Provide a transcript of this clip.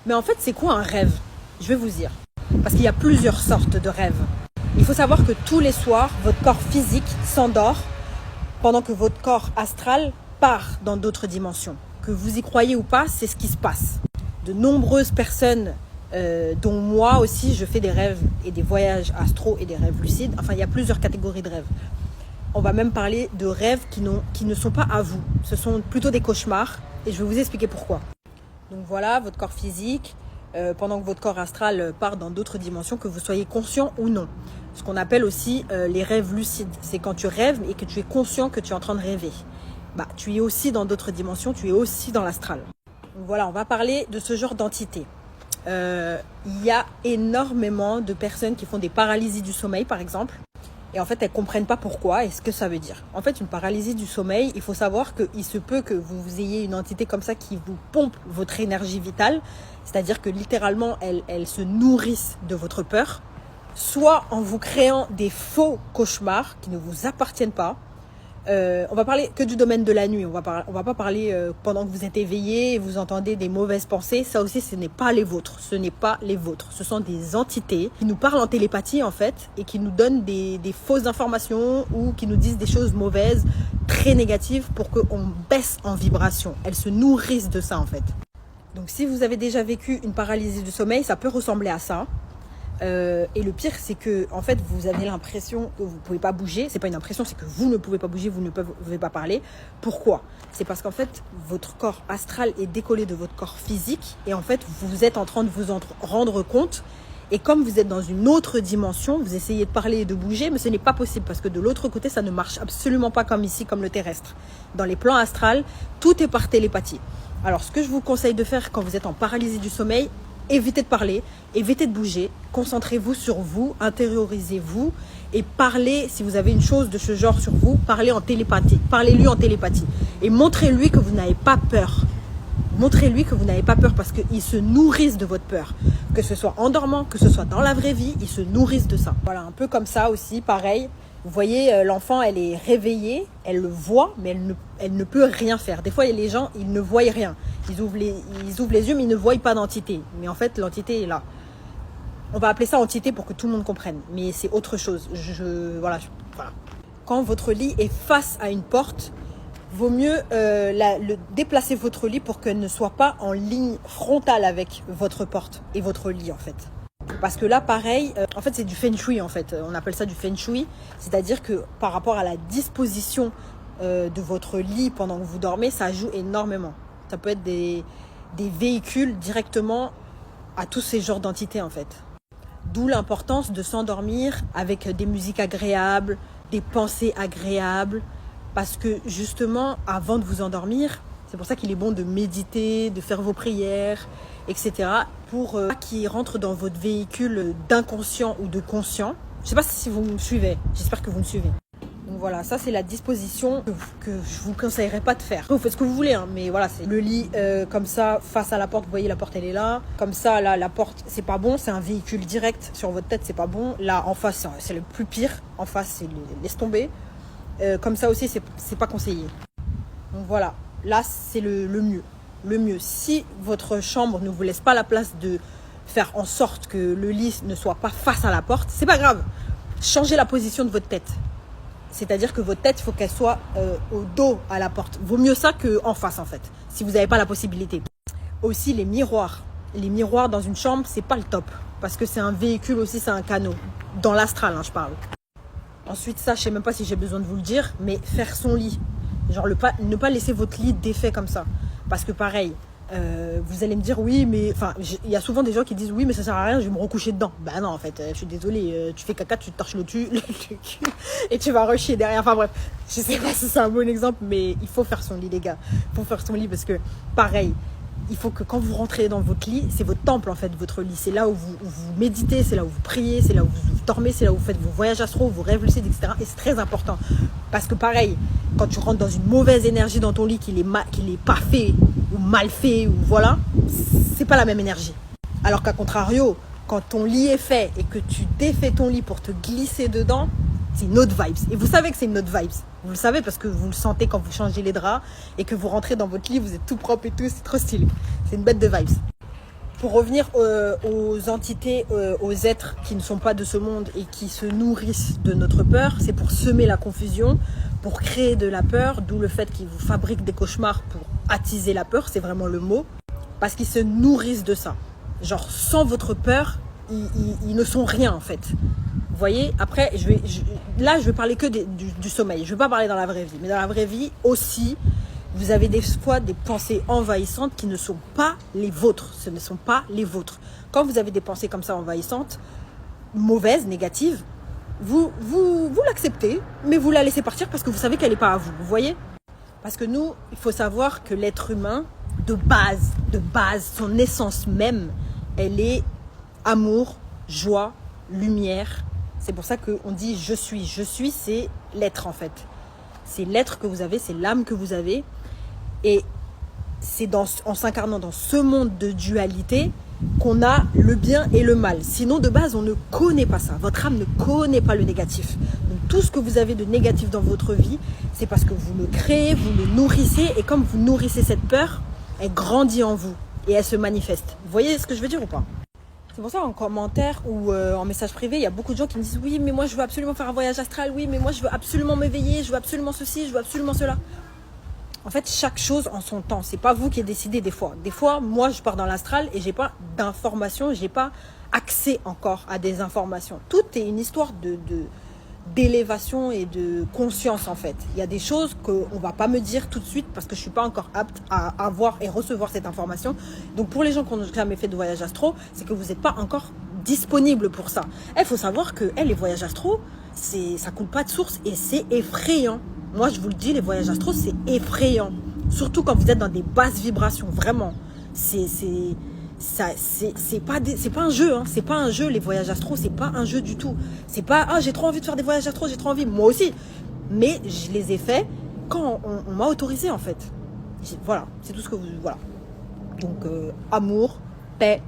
Mais en fait, c'est quoi un rêve? Je vais vous dire. Parce qu'il y a plusieurs sortes de rêves. Il faut savoir que tous les soirs, votre corps physique s'endort pendant que votre corps astral part dans d'autres dimensions. Que vous y croyez ou pas, c'est ce qui se passe. De nombreuses personnes, dont moi aussi, je fais des rêves et des voyages astro et des rêves lucides. Enfin, il y a plusieurs catégories de rêves. On va même parler de rêves qui ne sont pas à vous. Ce sont plutôt des cauchemars et je vais vous expliquer pourquoi. Donc voilà, votre corps physique, pendant que votre corps astral part dans d'autres dimensions, que vous soyez conscient ou non. Ce qu'on appelle aussi les rêves lucides. C'est quand tu rêves et que tu es conscient que tu es en train de rêver. Bah, tu es aussi dans d'autres dimensions, tu es aussi dans l'astral. Donc voilà, on va parler de ce genre d'entité. Il y a énormément de personnes qui font des paralysies du sommeil, par exemple. Et en fait, elles ne comprennent pas pourquoi et ce que ça veut dire. En fait, une paralysie du sommeil, il faut savoir qu'il se peut que vous ayez une entité comme ça qui vous pompe votre énergie vitale. C'est-à-dire que littéralement, elle se nourrissent de votre peur. Soit en vous créant des faux cauchemars qui ne vous appartiennent pas. On va parler que du domaine de la nuit. On va pas parler pendant que vous êtes éveillé et vous entendez des mauvaises pensées. Ça aussi, ce n'est pas les vôtres. Ce n'est pas les vôtres. Ce sont des entités qui nous parlent en télépathie, en fait, et qui nous donnent des fausses informations ou qui nous disent des choses mauvaises, très négatives, pour qu'on baisse en vibration. Elles se nourrissent de ça, en fait. Donc, si vous avez déjà vécu une paralysie du sommeil, ça peut ressembler à ça. Et le pire, c'est que en fait, vous avez l'impression que vous ne pouvez pas bouger. C'est pas une impression, c'est que vous ne pouvez pas bouger, vous ne pouvez pas parler. Pourquoi? C'est parce qu'en fait, votre corps astral est décollé de votre corps physique et en fait, vous êtes en train de vous en rendre compte. Et comme vous êtes dans une autre dimension, vous essayez de parler et de bouger, mais ce n'est pas possible parce que de l'autre côté, ça ne marche absolument pas comme ici, comme le terrestre. Dans les plans astrales, tout est par télépathie. Alors, ce que je vous conseille de faire quand vous êtes en paralysie du sommeil, évitez de parler, évitez de bouger, concentrez-vous sur vous, intériorisez-vous et parlez, si vous avez une chose de ce genre sur vous, parlez en télépathie, parlez-lui en télépathie et montrez-lui que vous n'avez pas peur. Montrez-lui que vous n'avez pas peur parce qu'ils se nourrissent de votre peur. Que ce soit en dormant, que ce soit dans la vraie vie, ils se nourrissent de ça. Voilà, un peu comme ça aussi, pareil. Vous voyez, l'enfant, elle est réveillée, elle le voit, mais elle ne peut rien faire. Des fois, les gens, ils ne voient rien. Ils ouvrent les yeux, mais ils ne voient pas d'entité. Mais en fait, l'entité est là. On va appeler ça entité pour que tout le monde comprenne. Mais c'est autre chose. Voilà. Quand votre lit est face à une porte, vaut mieux déplacer votre lit pour qu'elle ne soit pas en ligne frontale avec votre porte et votre lit, en fait. Parce que là, pareil, en fait, c'est du feng shui, en fait. On appelle ça du feng shui. C'est-à-dire que par rapport à la disposition de votre lit pendant que vous dormez, ça joue énormément. Ça peut être des véhicules directement à tous ces genres d'entités, en fait. D'où l'importance de s'endormir avec des musiques agréables, des pensées agréables. Parce que justement, avant de vous endormir, c'est pour ça qu'il est bon de méditer, de faire vos prières, etc. Pour qui rentre dans votre véhicule d'inconscient ou de conscient. Je ne sais pas si vous me suivez. J'espère que vous me suivez. Donc voilà, ça c'est la disposition que je vous conseillerais pas de faire. Vous faites ce que vous voulez, hein, mais voilà, c'est le lit comme ça, face à la porte. Vous voyez, la porte elle est là. Comme ça, là, la porte, c'est pas bon. C'est un véhicule direct sur votre tête, c'est pas bon. Là, en face, c'est le plus pire. En face, c'est laisse tomber. Comme ça aussi, c'est pas conseillé. Donc voilà, là c'est le mieux. Le mieux, si votre chambre ne vous laisse pas la place de faire en sorte que le lit ne soit pas face à la porte, c'est pas grave. Changez la position de votre tête. C'est-à-dire que votre tête, il faut qu'elle soit au dos à la porte. Vaut mieux ça qu'en face, en fait, si vous n'avez pas la possibilité. Aussi, les miroirs. Les miroirs dans une chambre, c'est pas le top. Parce que c'est un véhicule aussi, c'est un canot. Dans l'astral, hein, je parle. Ensuite, ça, je sais même pas si j'ai besoin de vous le dire, mais faire son lit. Genre, ne pas laisser votre lit défait comme ça. Parce que pareil, vous allez me dire oui, mais enfin, il y a souvent des gens qui disent oui, mais ça sert à rien, je vais me recoucher dedans. Bah non, en fait, je suis désolée, tu fais caca, tu te torches le cul et tu vas rusher derrière. Enfin bref, je sais pas si c'est un bon exemple, mais il faut faire son lit, les gars. Il faut faire son lit parce que pareil, il faut que quand vous rentrez dans votre lit, c'est votre temple en fait, votre lit. C'est là où vous méditez, c'est là où vous priez, c'est là où vous dormez, c'est là où vous faites vos voyages astro, vos rêves lucides, etc. Et c'est très important. Parce que pareil, quand tu rentres dans une mauvaise énergie dans ton lit, qu'il est pas fait, ou mal fait, ou voilà, c'est pas la même énergie. Alors qu'à contrario, quand ton lit est fait et que tu défais ton lit pour te glisser dedans, c'est une autre vibes. Et vous savez que c'est une autre vibes. Vous le savez parce que vous le sentez quand vous changez les draps et que vous rentrez dans votre lit, vous êtes tout propre et tout, c'est trop stylé. C'est une bête de vibes. pour revenir aux entités, aux êtres qui ne sont pas de ce monde et qui se nourrissent de notre peur, c'est pour semer la confusion, pour créer de la peur, d'où le fait qu'ils vous fabriquent des cauchemars pour attiser la peur, c'est vraiment le mot, parce qu'ils se nourrissent de ça. Genre, sans votre peur, ils ne sont rien en fait. Vous voyez, après, là, je vais parler que du sommeil. Je ne vais pas parler dans la vraie vie. Mais dans la vraie vie aussi, vous avez des fois des pensées envahissantes qui ne sont pas les vôtres. Ce ne sont pas les vôtres. Quand vous avez des pensées comme ça envahissantes, mauvaises, négatives, vous l'acceptez, mais vous la laissez partir parce que vous savez qu'elle n'est pas à vous. Vous voyez? Parce que nous, il faut savoir que l'être humain, de base, son essence même, elle est amour, joie, lumière. C'est pour ça qu'on dit je suis. Je suis, c'est l'être en fait. C'est l'être que vous avez, c'est l'âme que vous avez. Et c'est en s'incarnant dans ce monde de dualité qu'on a le bien et le mal. Sinon, de base, on ne connaît pas ça. Votre âme ne connaît pas le négatif. Donc, tout ce que vous avez de négatif dans votre vie, c'est parce que vous le créez, vous le nourrissez. Et comme vous nourrissez cette peur, elle grandit en vous et elle se manifeste. Vous voyez ce que je veux dire ou pas? C'est pour ça en commentaire ou en message privé, il y a beaucoup de gens qui me disent « Oui, mais moi, je veux absolument faire un voyage astral. Oui, mais moi, je veux absolument m'éveiller. Je veux absolument ceci, je veux absolument cela. » En fait, chaque chose en son temps. C'est pas vous qui décidez des fois. Des fois, moi, je pars dans l'astral et j'ai pas d'informations, j'ai pas accès encore à des informations. Tout est une histoire d'élévation et de conscience en fait. Il y a des choses qu'on ne va pas me dire tout de suite parce que je ne suis pas encore apte à avoir et recevoir cette information. Donc pour les gens qui n'ont jamais fait de voyage astro, c'est que vous n'êtes pas encore disponible pour ça. Il faut savoir que les voyages astro, ça coule pas de source et c'est effrayant. Moi je vous le dis, les voyages astro c'est effrayant. Surtout quand vous êtes dans des basses vibrations, vraiment. C'est pas un jeu, hein. C'est pas un jeu, les voyages astro, c'est pas un jeu du tout. C'est pas j'ai trop envie de faire des voyages astro, j'ai trop envie, moi aussi. Mais je les ai faits quand on m'a autorisé en fait. Voilà, c'est tout ce que vous. Voilà. Donc amour, paix,